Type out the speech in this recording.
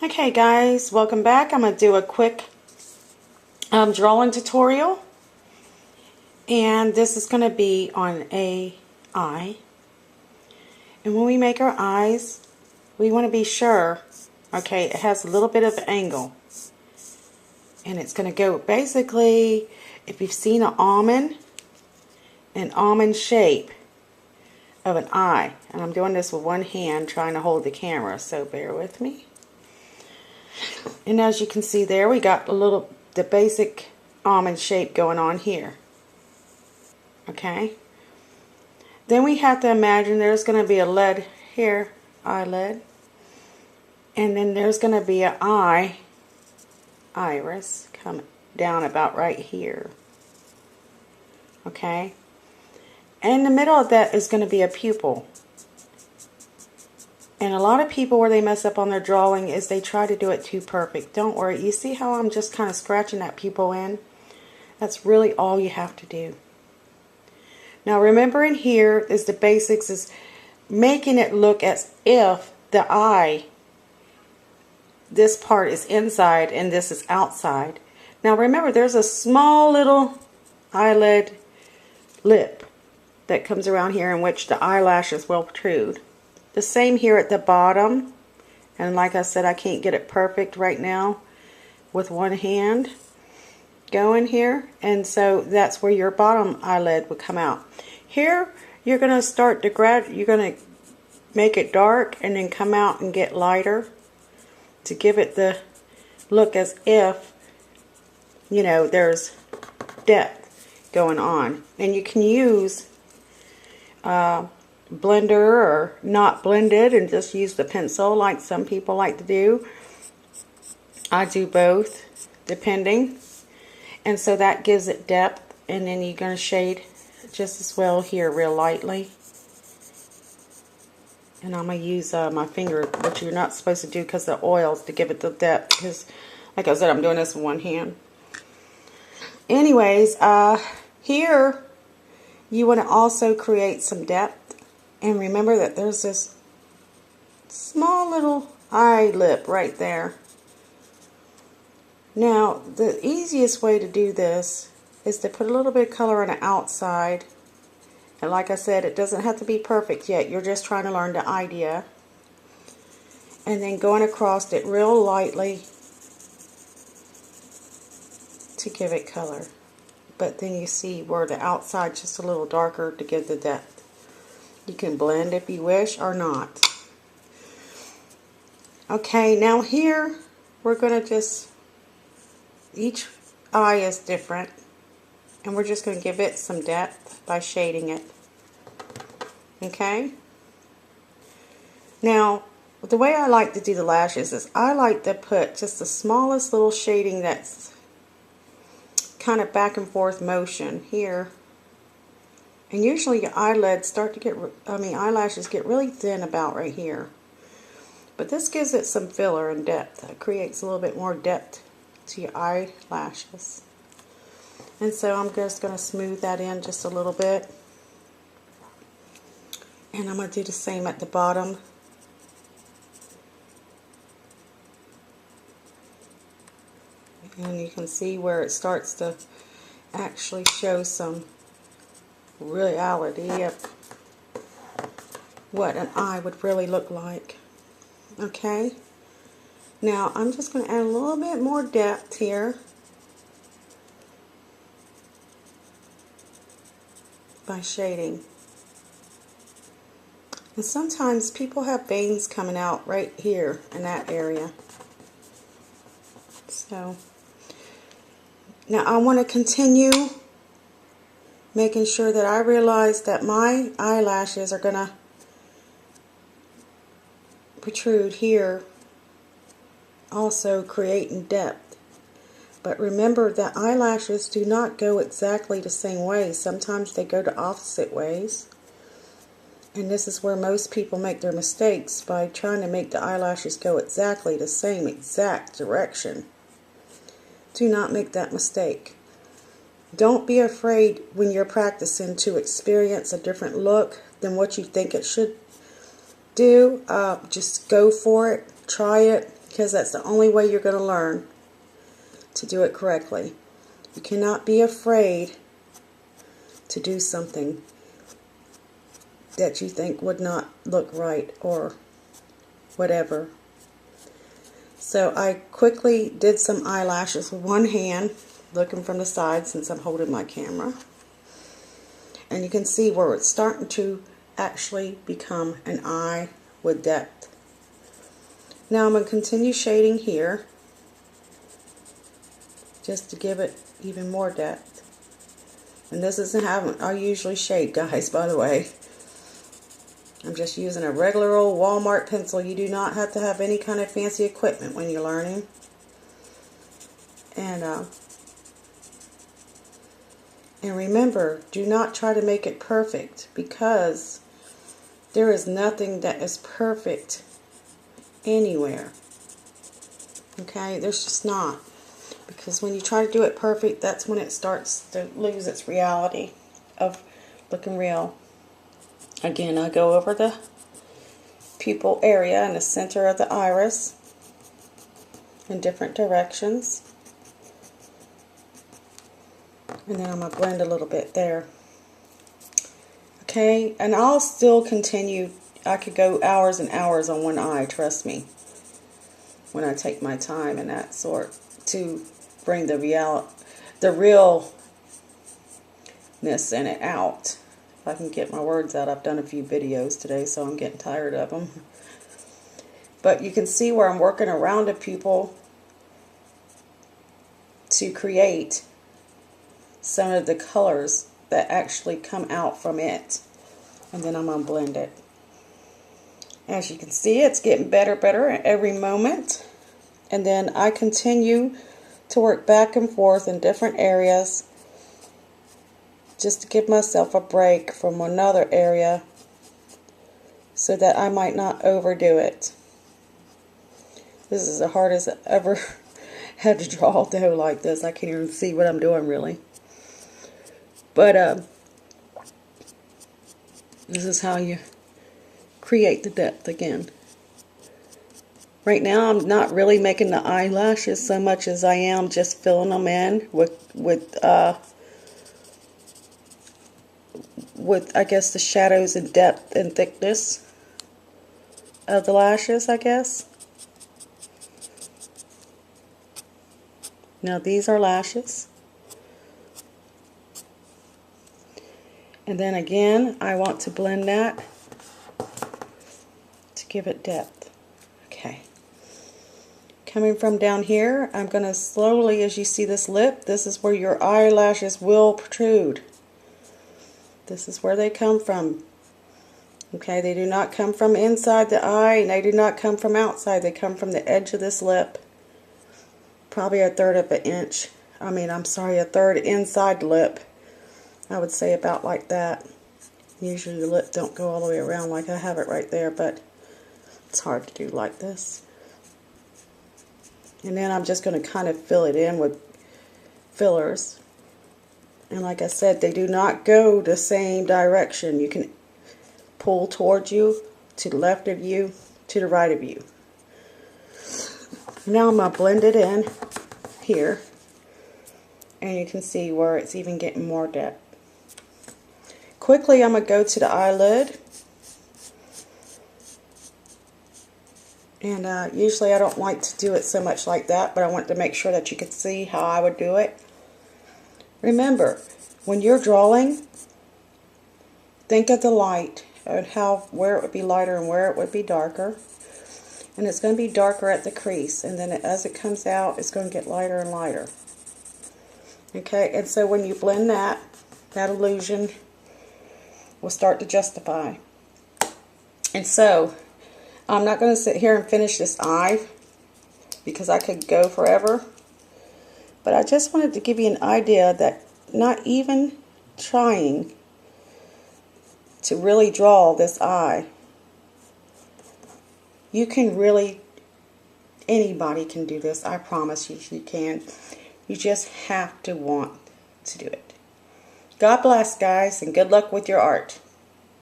Okay guys, welcome back. I'm going to do a quick drawing tutorial, and this is going to be on a eye. And when we make our eyes, we want to be sure, okay, it has a little bit of angle, and it's going to go basically, if you've seen an almond shape of an eye, and I'm doing this with one hand trying to hold the camera, so bear with me. And as you can see there, we got the basic almond shape going on here. Okay. Then we have to imagine there's going to be a lid here, eyelid. And then there's going to be an iris, coming down about right here. Okay. And in the middle of that is going to be a pupil. And a lot of people, where they mess up on their drawing is they try to do it too perfect. Don't worry. You see how I'm just kind of scratching that pupil in? That's really all you have to do. Now remember, in here is the basics, is making it look as if the eye, this part is inside and this is outside. Now remember, there's a small little eyelid lip that comes around here in which the eyelashes will protrude. The same here at the bottom, and like I said, I can't get it perfect right now with one hand going here, and so that's where your bottom eyelid would come out. Here you're going to start to you're going to make it dark and then come out and get lighter to give it the look as if, you know, there's depth going on. And you can use blender or not blended and just use the pencil like some people like to do. I do both depending, and so that gives it depth. And then you're going to shade just as well here real lightly, and I'm going to use my finger, which you're not supposed to do because the oils, to give it the depth, because like I said, I'm doing this with one hand. Anyways, here you want to also create some depth. And remember that there's this small little eye lip right there. Now, the easiest way to do this is to put a little bit of color on the outside. And like I said, it doesn't have to be perfect yet. You're just trying to learn the idea. And then going across it real lightly to give it color. But then you see where the outside's just a little darker to give the depth. You can blend if you wish or not. Okay, now here we're going to just, each eye is different, and we're just going to give it some depth by shading it. Okay? Now, the way I like to do the lashes is I like to put just the smallest little shading that's kind of back and forth motion here. And usually your eyelids start to get, eyelashes get really thin about right here. But this gives it some filler and depth. It creates a little bit more depth to your eyelashes. And so I'm just going to smooth that in just a little bit. And I'm going to do the same at the bottom. And you can see where it starts to actually show some reality of what an eye would really look like. Okay, now I'm just going to add a little bit more depth here by shading. And sometimes people have veins coming out right here in that area. So now I want to continue making sure that I realize that my eyelashes are going to protrude here, also creating depth. But remember that eyelashes do not go exactly the same way. Sometimes they go the opposite ways. And this is where most people make their mistakes, by trying to make the eyelashes go exactly the same exact direction. Do not make that mistake. Don't be afraid when you're practicing to experience a different look than what you think it should do. Just go for it, try it, because that's the only way you're going to learn to do it correctly. You cannot be afraid to do something that you think would not look right or whatever. So I quickly did some eyelashes with one hand, looking from the side since I'm holding my camera. And you can see where it's starting to actually become an eye with depth. Now I'm going to continue shading here just to give it even more depth. And this isn't how I usually shade, guys, by the way. I'm just using a regular old Walmart pencil. You do not have to have any kind of fancy equipment when you're learning. And remember, do not try to make it perfect, because there is nothing that is perfect anywhere. Okay, there's just not. Because when you try to do it perfect, that's when it starts to lose its reality of looking real. Again, I go over the pupil area in the center of the iris in different directions. And then I'm going to blend a little bit there. Okay, and I'll still continue. I could go hours and hours on one eye, trust me, when I take my time and that sort, to bring the realness in it out. If I can get my words out. I've done a few videos today, so I'm getting tired of them. But you can see where I'm working around a pupil to create some of the colors that actually come out from it. And then I'm going to blend it. As you can see, it's getting better at every moment. And then I continue to work back and forth in different areas just to give myself a break from another area so that I might not overdo it. This is the hardest I ever had to draw a dough like this. I can't even see what I'm doing really. But this is how you create the depth again. Right now I'm not really making the eyelashes so much as I am just filling them in with I guess the shadows and depth and thickness of the lashes, I guess. Now these are lashes. And then again, I want to blend that to give it depth. Okay. Coming from down here, I'm going to slowly, as you see this lip, this is where your eyelashes will protrude. This is where they come from. Okay, they do not come from inside the eye, and they do not come from outside. They come from the edge of this lip. Probably a third of an inch. A third inside the lip. I would say about like that. Usually the lip don't go all the way around like I have it right there, but it's hard to do like this. And then I'm just going to kind of fill it in with fillers. And like I said, they do not go the same direction. You can pull towards you, to the left of you, to the right of you. Now I'm going to blend it in here. And you can see where it's even getting more depth. Quickly, I'm going to go to the eyelid. And usually I don't like to do it so much like that, but I want to make sure that you can see how I would do it. Remember, when you're drawing, think of the light and where it would be lighter and where it would be darker. And it's going to be darker at the crease, and then as it comes out, it's going to get lighter and lighter. Okay, and so when you blend that illusion will start to justify. And so, I'm not going to sit here and finish this eye because I could go forever. But I just wanted to give you an idea that not even trying to really draw this eye, you can really, anybody can do this. I promise you can. You just have to want to do it. God bless, guys, and good luck with your art.